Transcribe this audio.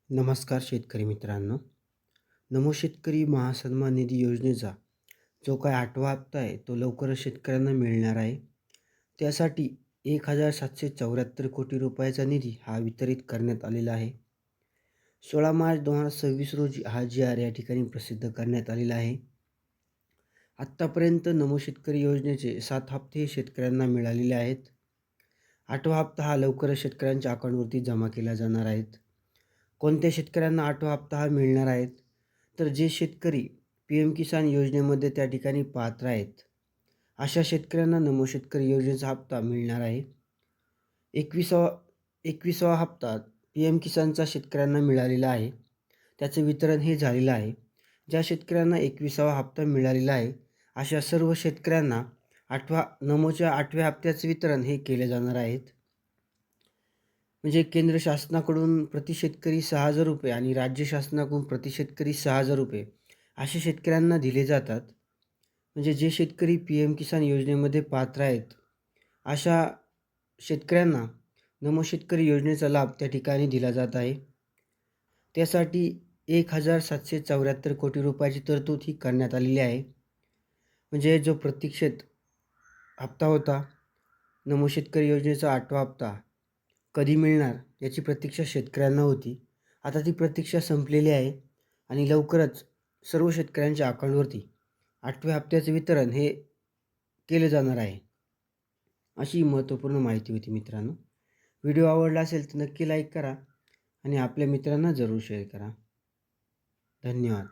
नमस्कार शेतकरी मित्रांनो. नमो शेतकरी महासन्मान निधी योजनेचा जो काय 8वा हप्ता आहे तो लवकरच शेतकऱ्यांना मिळणार आहे. त्यासाठी 1,774 कोटी रुपयाचा निधी हा वितरित करण्यात आलेला आहे. 16 मार्च 2026 रोजी हा जी-आर या ठिकाणी प्रसिद्ध करण्यात आलेला आहे. आत्तापर्यंत नमो शेतकरी योजनेचे 7 हप्ते शेतकऱ्यांना मिळालेले आहेत. 8वा हप्ता हा लवकरच शेतकऱ्यांच्या अकाउंटवरती जमा केला जाणार आहे. कोणत्या शेतकऱ्यांना 8वा हप्ता हा मिळणार आहे? तर जे शेतकरी पी-एम किसान योजनेमध्ये त्या ठिकाणी पात्र आहेत, अशा शेतकऱ्यांना नमो शेतकरी योजनेचा हप्ता मिळणार आहे. 21वा हप्ता पी-एम किसानचा शेतकऱ्यांना मिळालेला आहे. त्याचं वितरण हे झालेलं आहे. ज्या शेतकऱ्यांना 21वा हप्ता मिळालेला आहे, अशा सर्व शेतकऱ्यांना नमोच्या 8व्या हप्त्याचं वितरण हे केले जाणार आहेत. म्हणजे केंद्र शासनाकडून प्रति शेतकरी 6,000 रुपये आणि राज्य शासनाकडून प्रति शेतकरी 6,000 रुपये असे शेतकऱ्यांना दिले जातात. म्हणजे जे शेतकरी पी-एम किसान योजनेमध्ये पात्र आहेत, अशा शेतकऱ्यांना नमो शेतकरी योजनेचा लाभ त्या ठिकाणी दिला जात आहे. त्यासाठी 1,774 कोटी रुपयाची तरतूद ही करण्यात आलेली आहे. म्हणजे जो प्रतीक्षित हप्ता होता, नमो शेतकरी योजनेचा 8वा हप्ता कधी मिळणार याची प्रतीक्षा शेतकऱ्यांना होती. आता ती प्रतीक्षा संपलेली आहे आणि लवकरच सर्व शेतकऱ्यांच्या अकाउंटवरती 8व्या हप्त्याचे वितरण हे केले जाणार आहे. अशी महत्त्वपूर्ण माहिती होती मित्रांनो. व्हिडिओ आवडला असेल तर नक्की लाईक करा आणि आपल्या मित्रांना जरूर शेअर करा. धन्यवाद.